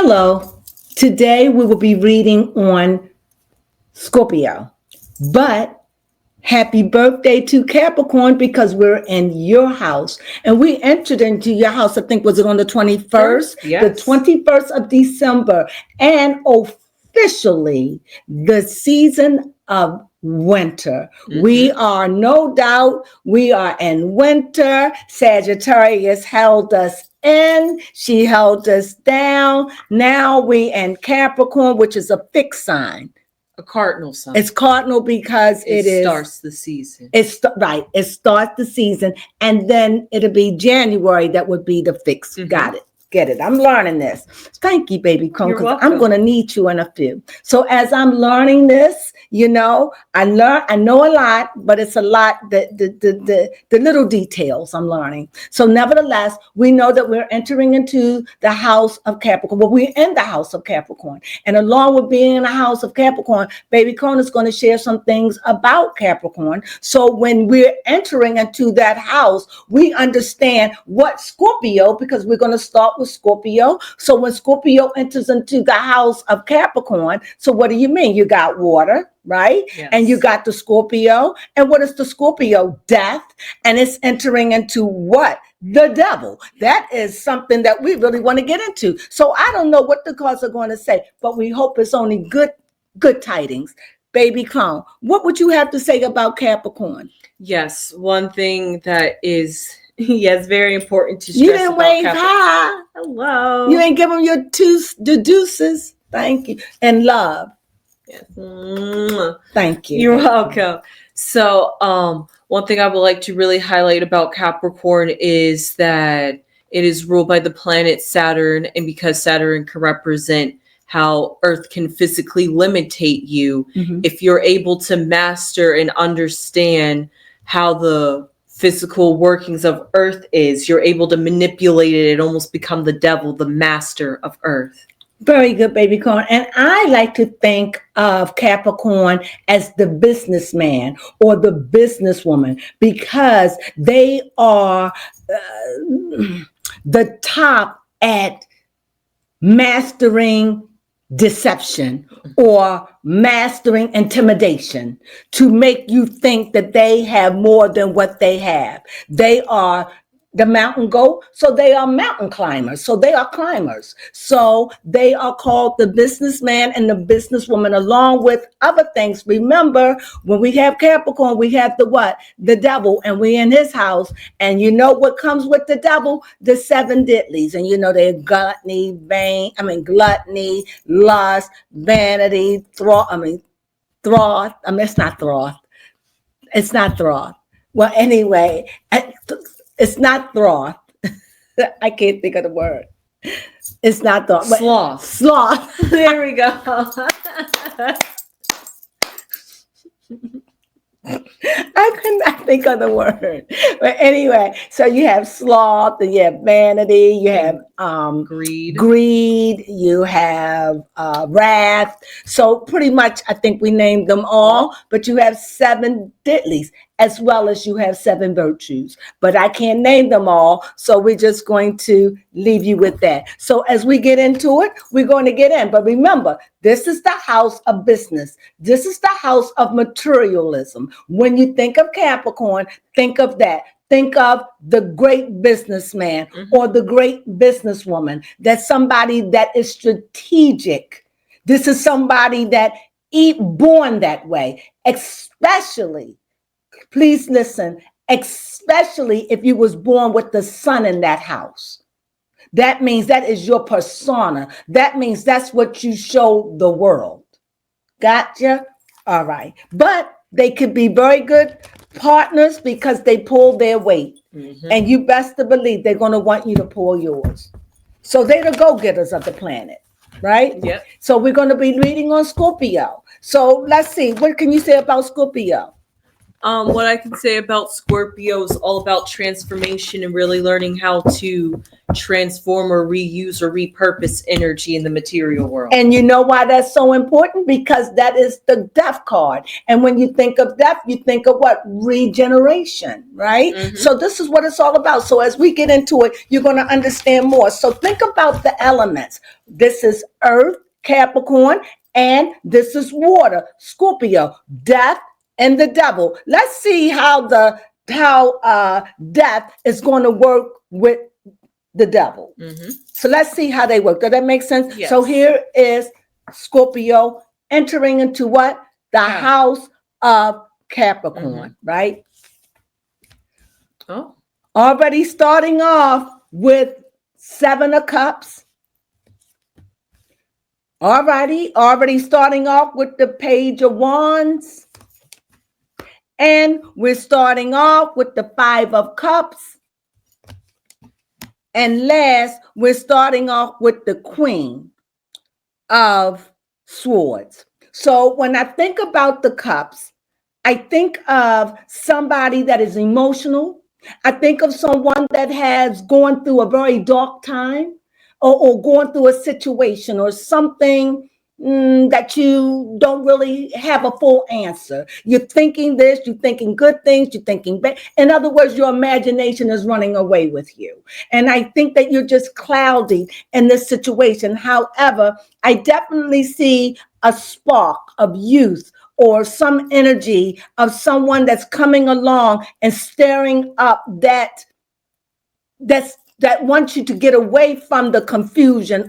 Hello. Today we will be reading on Scorpio. But happy birthday to Capricorn because we're in your house. And we entered into your house, I think, was it on the 21st? Yes. The 21st of December. And officially the season of winter. We are, no doubt, we are in winter. Sagittarius held us in, she held us down. Now we in Capricorn, which is a fixed sign. A cardinal sign. It's cardinal because it starts the season. Right. It starts the season, and then it'll be January. That would be the fix. Got it. Get it. I'm learning this. Thank you, baby Crone, because I'm going to need you in a few. So as I'm learning this, I know a lot, but it's a lot the little details I'm learning. So nevertheless, we know that we're entering into the house of Capricorn. Well, we're in the house of Capricorn. And along with being in the house of Capricorn, baby Crone is going to share some things about Capricorn. So when we're entering into that house, we understand what Scorpio, because we're going to start with Scorpio. So when Scorpio enters into the house of Capricorn, so what do you mean? You got water, right? Yes. And you got the Scorpio. And what is the Scorpio? Death. And it's entering into what? The devil. That is something that we really want to get into. So I don't know what the cards are going to say, but we hope it's only good tidings. Baby Crone, what would you have to say about Capricorn? Yes, one thing that is very important to stress. You didn't wave hi. Hello. You ain't give them your the deuces. Thank you. And love. Yes. Thank you. You're welcome. So, one thing I would like to really highlight about Capricorn is that it is ruled by the planet Saturn, and because Saturn can represent how Earth can physically limitate you, if you're able to master and understand how the physical workings of Earth is, you're able to manipulate it and almost become the devil, the master of Earth. Very good, baby Crone. And I like to think of Capricorn as the businessman or the businesswoman because they are the top at mastering deception or mastering intimidation to make you think that they have more than what they have. They are the mountain goat, so they are mountain climbers. So they are climbers. So they are called the businessman and the businesswoman, along with other things. Remember, when we have Capricorn, we have the what? The devil, and we in his house. And you know what comes with the devil? The 7 deadlies. And they're gluttony, lust, vanity, throth. It's not throth. It's not throth. Well, anyway, it's not throth. I can't think of the word. It's not throth. Sloth. Sloth. There we go. I could not think of the word. But anyway, so you have sloth, and you have vanity, you have greed, you have wrath. So pretty much, I think we named them all, but you have 7 deadlies, as well as you have 7 virtues. But I can't name them all, so we're just going to leave you with that. So as we get into it, we're going to get in. But remember, this is the house of business. This is the house of materialism. When you think of Capricorn, think of that. Think of the great businessman or the great businesswoman. That's somebody that is strategic. This is somebody that born that way, especially, please listen, especially if you was born with the sun in that house. That means that is your persona. That means that's what you show the world. Gotcha? All right. But they could be very good partners because they pull their weight. And you best to believe they're going to want you to pull yours. So they're the go-getters of the planet, right? Yep. So we're going to be reading on Scorpio. So let's see. What can you say about Scorpio? What I can say about Scorpio is all about transformation and really learning how to transform or reuse or repurpose energy in the material world. And you know why that's so important? Because that is the death card. And when you think of death, you think of what? Regeneration, right? Mhm. So this is what it's all about. So as we get into it, you're going to understand more. So think about the elements. This is Earth, Capricorn, and this is water, Scorpio, death, and the devil. Let's see how death is going to work with the devil. Mm-hmm. So let's see how they work. Does that make sense? Yes. So here is Scorpio entering into what? The house of Capricorn, right? Oh. Already starting off with 7 of Cups. Already starting off with the Page of Wands. And we're starting off with the 5 of Cups. And last, we're starting off with the Queen of Swords. So when I think about the cups, I think of somebody that is emotional. I think of someone that has gone through a very dark time or going through a situation or something that you don't really have a full answer. You're thinking this, you're thinking good things, you're thinking bad. In other words, your imagination is running away with you. And I think that you're just cloudy in this situation. However, I definitely see a spark of youth or some energy of someone that's coming along and stirring up that wants you to get away from the confusion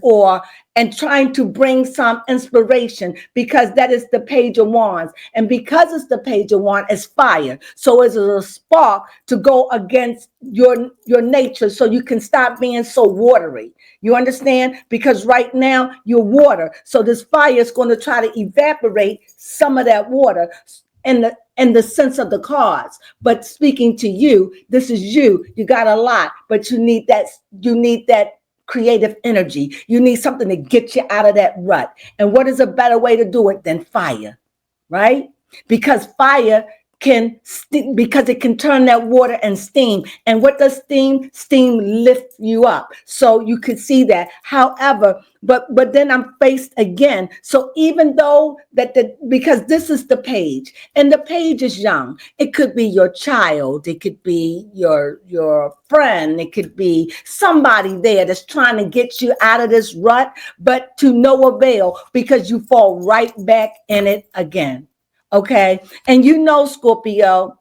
and trying to bring some inspiration, because that is the Page of Wands. And because it's the Page of Wands, it's fire. So it's a spark to go against your nature so you can stop being so watery. You understand? Because right now you're water. So this fire is going to try to evaporate some of that water in the sense of the cards. But speaking to you, this is you. You got a lot, but you need that creative energy. You need something to get you out of that rut. And what is a better way to do it than fire, right? Because fire because it can turn that water and steam. And what does steam? Steam lift you up. So you could see that. However, but then I'm faced again. So even though because this is the page, and the page is young, it could be your child, it could be your friend, it could be somebody there that's trying to get you out of this rut, but to no avail, because you fall right back in it again. Okay. And Scorpio,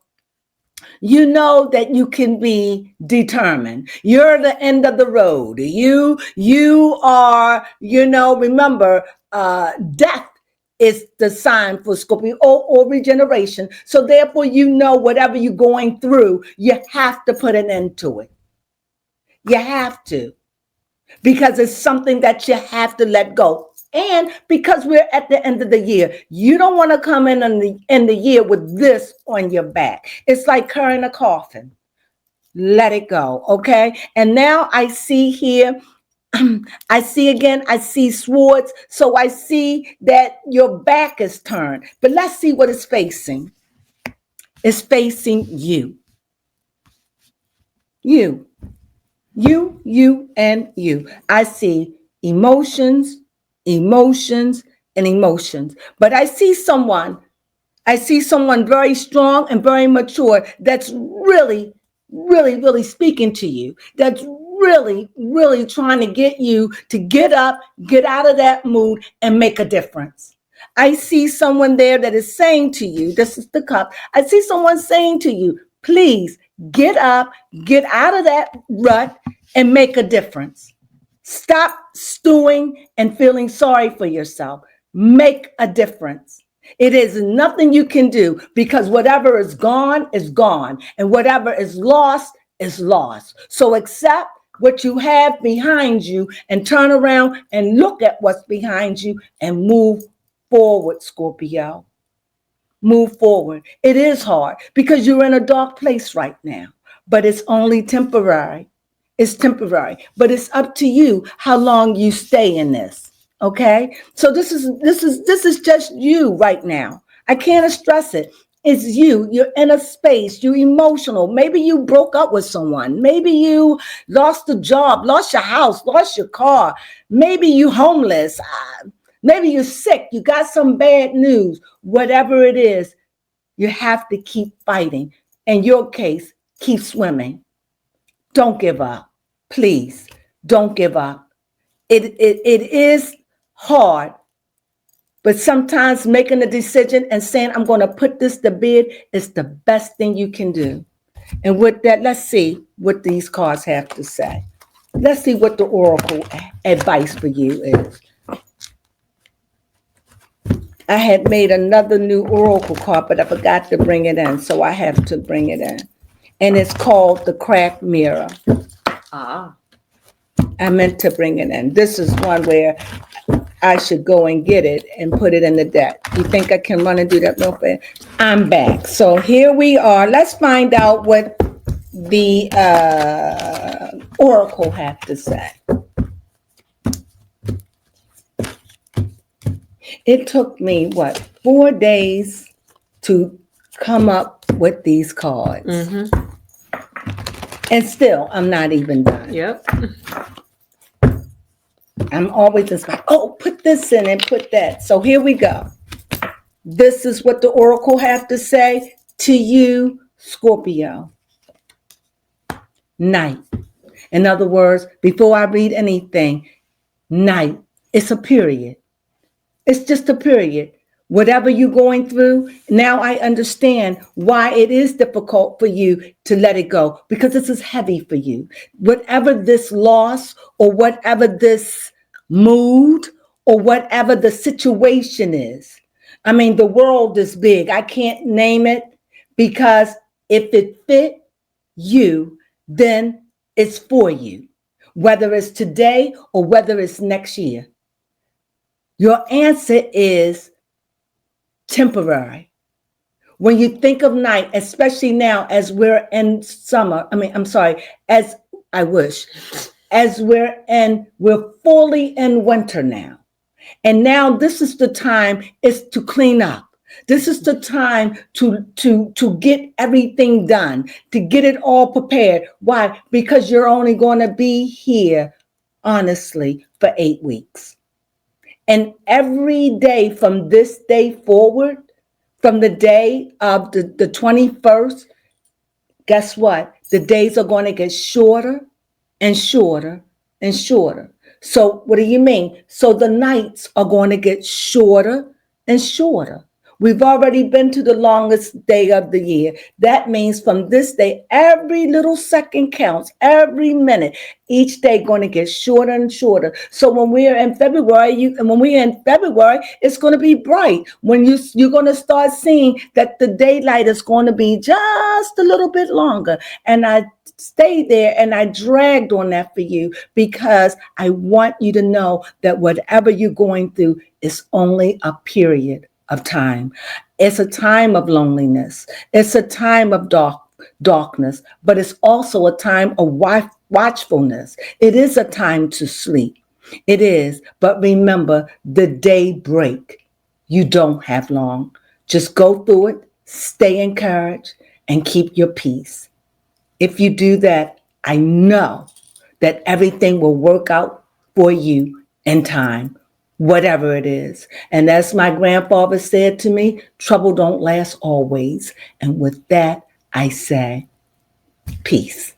you know that you can be determined. You're the end of the road. You are, remember, death is the sign for Scorpio or regeneration. So therefore, whatever you're going through, you have to put an end to it. You have to, because it's something that you have to let go. And because we're at the end of the year, you don't want to come in the year with this on your back. It's like carrying a coffin. Let it go, okay? And now I see here, I see swords. So I see that your back is turned. But let's see what it's facing. It's facing you. You, and you. I see emotions, and emotions. But I see someone very strong and very mature that's really, really, really speaking to you. That's really, really trying to get you to get up, get out of that mood, and make a difference. I see someone there that is saying to you, this is the cup. I see someone saying to you, please get up, get out of that rut, and make a difference. Stop stewing and feeling sorry for yourself. Make a difference. It is nothing you can do, because whatever is gone, and whatever is lost is lost. So accept what you have behind you and turn around and look at what's behind you and move forward, Scorpio. Move forward. It is hard because you're in a dark place right now, but it's only temporary. It's temporary, but it's up to you how long you stay in this. Okay. So this is just you right now. I can't stress it. It's you. You're in a space. You're emotional. Maybe you broke up with someone. Maybe you lost a job, lost your house, lost your car. Maybe you homeless. Maybe you're sick. You got some bad news. Whatever it is, you have to keep fighting. In your case, keep swimming. Don't give up. Please, don't give up. It is hard, but sometimes making a decision and saying, I'm going to put this to bed is the best thing you can do. And with that, let's see what these cards have to say. Let's see what the oracle advice for you is. I had made another new oracle card, but I forgot to bring it in, so I have to bring it in. And it's called the cracked mirror. Ah. I meant to bring it in. This is one where I should go and get it and put it in the deck. You think I can run and do that real fast? I'm back. So here we are. Let's find out what the oracle have to say. It took me, 4 days to come up with these cards. Mm-hmm. And still, I'm not even done. Yep. I'm always just like, oh, put this in and put that. So here we go. This is what the oracle have to say to you, Scorpio. Night. In other words, before I read anything, night. It's a period. It's just a period. Whatever you're going through, now I understand why it is difficult for you to let it go, because this is heavy for you. Whatever this loss or whatever this mood or whatever the situation is. I mean, the world is big. I can't name it, because if it fit you, then it's for you, whether it's today or whether it's next year. Your answer is temporary. When you think of night, especially now as we're in summer, as we're fully in winter now. And now this is the time is to clean up. This is the time to get everything done, to get it all prepared. Why? Because you're only going to be here, honestly, for 8 weeks. And every day from this day forward, from the day of the 21st, guess what? The days are going to get shorter and shorter and shorter. So what do you mean? So the nights are going to get shorter and shorter. We've already been to the longest day of the year. That means from this day, every little second counts, every minute, each day going to get shorter and shorter. So when we're in February, it's going to be bright. When you're going to start seeing that the daylight is going to be just a little bit longer. And I stayed there and I dragged on that for you, because I want you to know that whatever you're going through is only a period of time. It's a time of loneliness. It's a time of darkness, but it's also a time of watchfulness. It is a time to sleep. It is. But remember, the day break. You don't have long. Just go through it, stay encouraged, and keep your peace. If you do that, I know that everything will work out for you in time, whatever it is. And as my grandfather said to me, trouble don't last always. And with that, I say, peace.